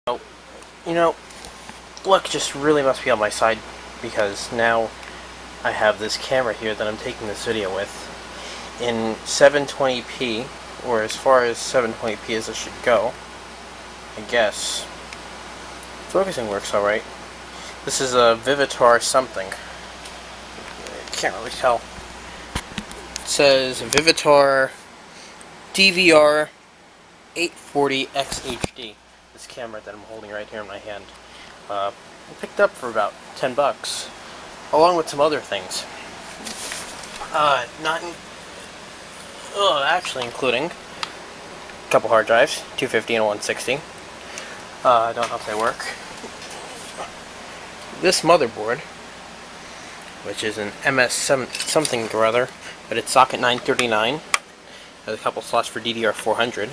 Oh, you know, luck just really must be on my side, because now I have this camera here that I'm taking this video with in 720p, or as far as 720p as it should go, I guess. Focusing works alright. This is a Vivitar something. I can't really tell. It says Vivitar DVR 840X HD. This camera that I'm holding right here in my hand. I picked up for about 10 bucks, along with some other things. Actually including a couple hard drives, 250 and a 160. I don't know if they work. This motherboard, which is an MS7 something or other, but it's socket 939. Has a couple slots for DDR400.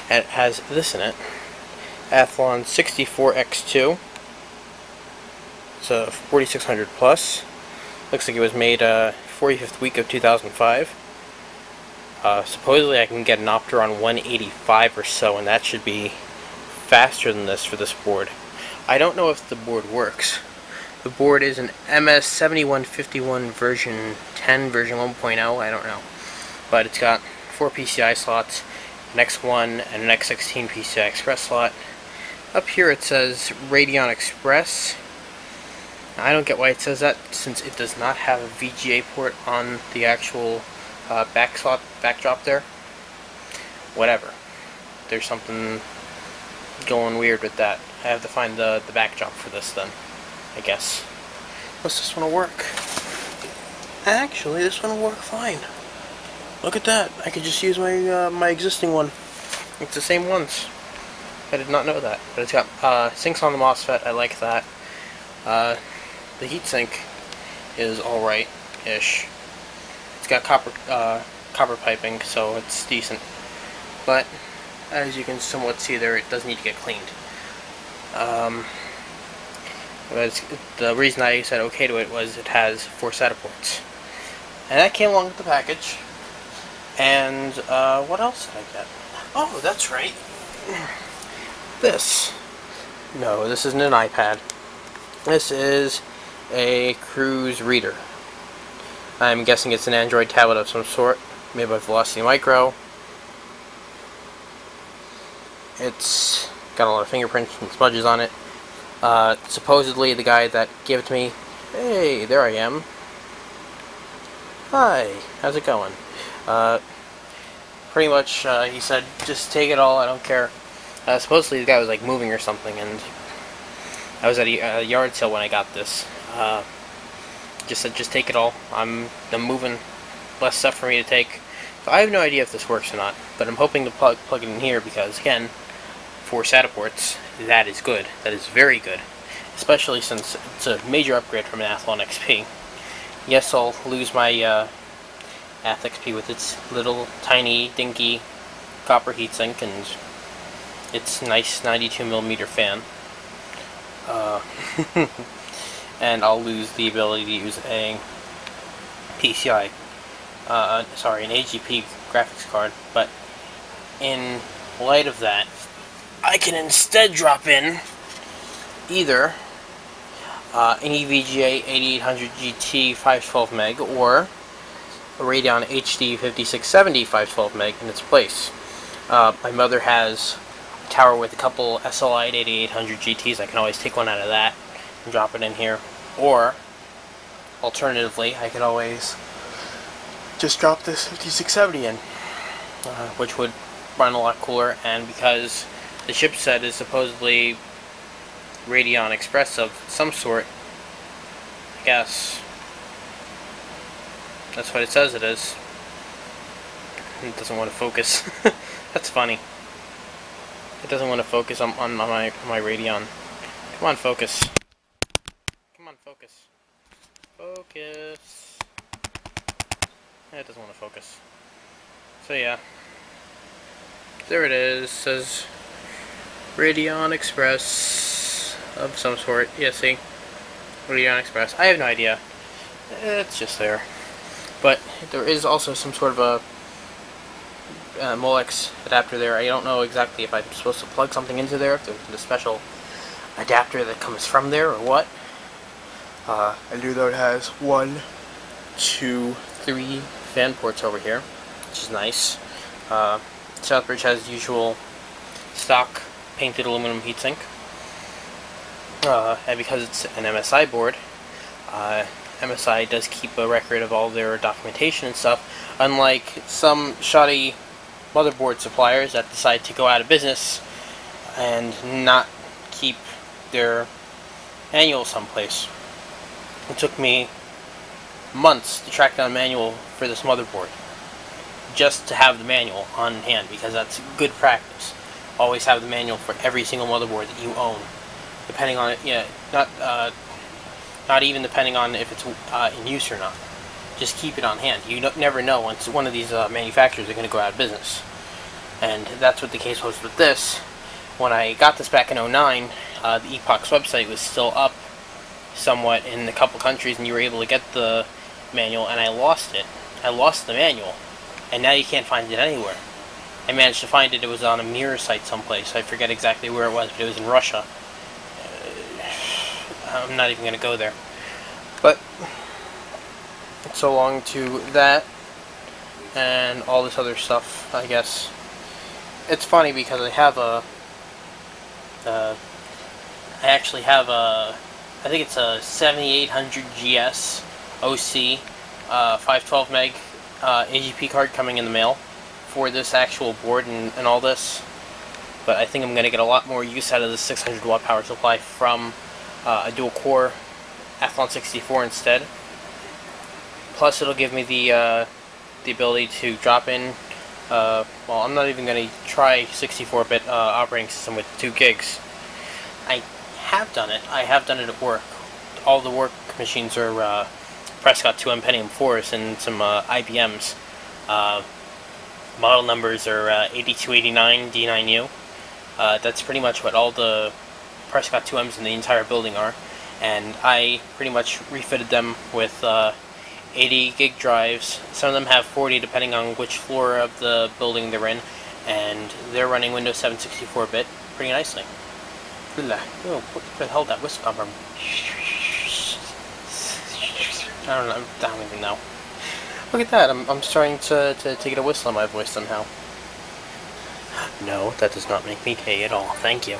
And it has this in it. Athlon 64X2. It's a 4600 plus. Looks like it was made 45th week of 2005. Supposedly I can get an Opteron 185 or so, and that should be faster than this for this board. I don't know if the board works. The board is an MS7151 version 10, version 1.0, I don't know. But it's got 4 PCI slots, an X1 and an X16 PCI Express slot. Up here it says Radeon Express. I don't get why it says that, since it does not have a VGA port on the actual backdrop there. Whatever. There's something going weird with that. I have to find the backdrop for this then, I guess. Unless this one will work. Actually, this one will work fine. Look at that. I could just use my my existing one. It's the same ones. I did not know that. But it's got sinks on the MOSFET. I like that. The heatsink is alright-ish. It's got copper piping, so it's decent. But as you can somewhat see there, it does need to get cleaned. The reason I said okay to it was it has 4 SATA ports. And that came along with the package. And what else did I get? Oh, that's right. This. No, this isn't an iPad. This is a Cruise reader. I'm guessing it's an Android tablet of some sort, made by Velocity Micro. It's got a lot of fingerprints and smudges on it. Supposedly the guy that gave it to me, hey, there I am. Hi, how's it going? Pretty much, he said, just take it all, I don't care. Supposedly the guy was like moving or something, and I was at a yard sale when I got this. Just said, just take it all. I'm moving, less stuff for me to take. So I have no idea if this works or not, but I'm hoping to plug it in here because, again, 4 SATA ports, that is good. That is very good. Especially since it's a major upgrade from an Athlon XP. Yes, I'll lose my Ath XP with its little, tiny, dinky copper heatsink and its nice 92mm fan. And I'll lose the ability to use a PCI, sorry, an AGP graphics card, but in light of that, I can instead drop in either an EVGA 8800 GT 512 meg or a Radeon HD 5670 512 meg in its place. My mother has a tower with a couple SLI 8800 GTs. I can always take one out of that and drop it in here. Or, alternatively, I could always just drop this 5670 in, which would run a lot cooler, and because the chipset is supposedly Radeon Express of some sort, I guess that's what it says it is. It doesn't want to focus. That's funny. It doesn't want to focus on my Radeon. Come on, focus. Come on, focus. Focus. It doesn't want to focus. So yeah. There it is. It says Radeon Express of some sort. Yeah, see? Radeon Express. I have no idea. It's just there. But there is also some sort of a Molex adapter there. I don't know exactly if I'm supposed to plug something into there, if there's a special adapter that comes from there or what. I do know it has 1, 2, 3 fan ports over here, which is nice. Southbridge has the usual stock painted aluminum heatsink. And because it's an MSI board, MSI does keep a record of all their documentation and stuff, unlike some shoddy motherboard suppliers that decide to go out of business and not keep their manual someplace. It took me months to track down a manual for this motherboard, just to have the manual on hand, because that's good practice. Always have the manual for every single motherboard that you own, depending on it. Yeah, not even depending on if it's in use or not. Just keep it on hand. You never know once one of these manufacturers are going to go out of business, and that's what the case was with this. When I got this back in 2009, the Epoch's website was still up somewhat in a couple countries, and you were able to get the manual, and I lost it. I lost the manual, and now you can't find it anywhere. I managed to find it. It was on a mirror site someplace. I forget exactly where it was, but it was in Russia. I'm not even going to go there. But so long to that and all this other stuff, I guess. It's funny because I have a I think it's a 7800 GS OC 512 meg AGP card coming in the mail for this actual board and all this. But I think I'm going to get a lot more use out of the 600 watt power supply from a dual core Athlon 64 instead. Plus it'll give me the ability to drop in, well, I'm not even going to try 64-bit operating system with 2 gigs. I have done it. I have done it at work. All the work machines are Prescott 2M Pentium 4s and some IBMs. Model numbers are 8289 D9U. That's pretty much what all the Prescott 2Ms in the entire building are, and I pretty much refitted them with 80 gig drives. Some of them have 40 depending on which floor of the building they're in, and they're running Windows 7 64-bit pretty nicely. Oh, what the hell did that whistle come from? I don't even know. Look at that, I'm starting to get a whistle in my voice somehow. No, that does not make me gay at all, thank you.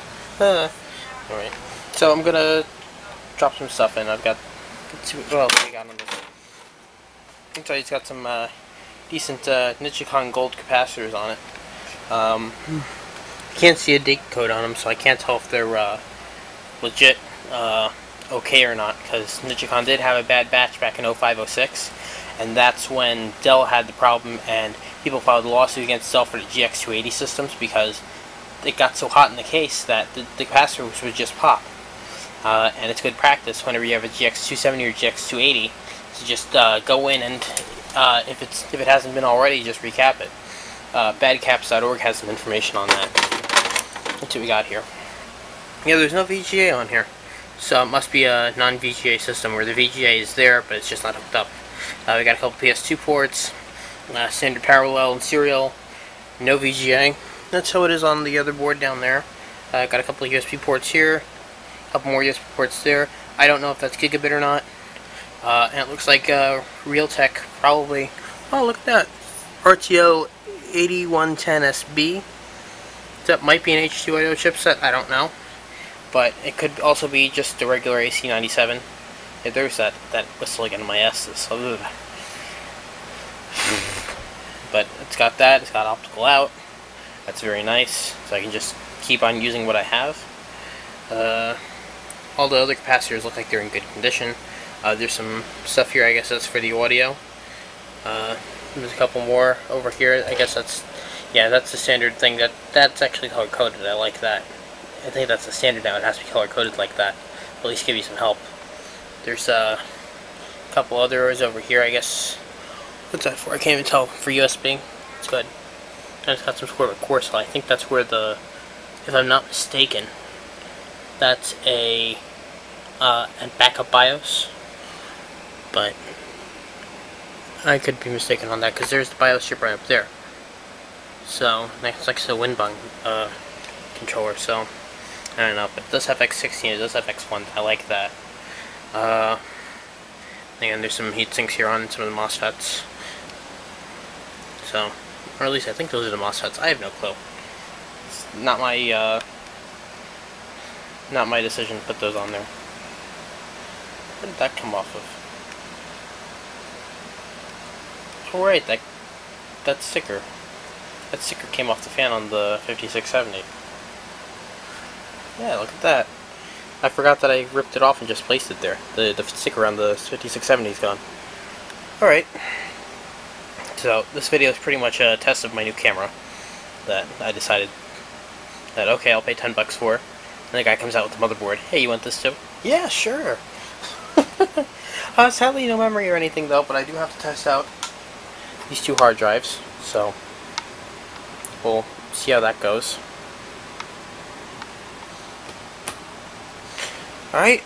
Alright, so I'm gonna drop some stuff in. I've got, let's see what else we got on this. I can tell you it's got some decent Nichicon gold capacitors on it. Can't see a date code on them, so I can't tell if they're legit okay or not, because Nichicon did have a bad batch back in 05-06, and that's when Dell had the problem, and people filed a lawsuit against Dell for the GX280 systems because it got so hot in the case that the capacitors would just pop. And it's good practice whenever you have a GX270 or GX280 to just go in and if it hasn't been already, just recap it. Badcaps.org has some information on that. Let's see what we got here. Yeah, there's no VGA on here, so it must be a non-VGA system where the VGA is there, but it's just not hooked up. We got a couple PS2 ports, standard parallel and serial, no VGA. That's how it is on the other board down there. Got a couple of USB ports here, a couple more USB ports there. I don't know if that's gigabit or not. And it looks like Realtek probably. Oh, look at that, RTO 8110SB. That might be an H2IO chipset. I don't know, but it could also be just a regular AC97. Yeah, there's that whistle again in my S's. But it's got that. It's got optical out. That's very nice. So I can just keep on using what I have. All the other capacitors look like they're in good condition. There's some stuff here. I guess that's for the audio. There's a couple more over here. I guess that's, yeah, that's the standard thing. That's actually color coded. I like that. I think that's the standard now. It has to be color coded like that. At least give you some help. There's a couple others over here. I guess. What's that for? I can't even tell. For USB. It's good. And it's got some sort of core cell. I think that's where the, if I'm not mistaken, that's a backup BIOS. But I could be mistaken on that because there's the BIOS chip right up there. So next, like a wind bung controller. So I don't know, but it does have X16, it does have X1. I like that. Again, there's some heat sinks here on some of the MOSFETs. So, or at least I think those are the MOSFETs. I have no clue. It's not my decision to put those on there. Where did that come off of? Oh right, that sticker. That sticker came off the fan on the 5670. Yeah, look at that. I forgot that I ripped it off and just placed it there. The sticker on the 5670 is gone. Alright. So, this video is pretty much a test of my new camera that I decided that, okay, I'll pay 10 bucks for. And the guy comes out with the motherboard. Hey, you want this too? Yeah, sure. Sadly, no memory or anything though, but I do have to test out these 2 hard drives. So, we'll see how that goes. Alright.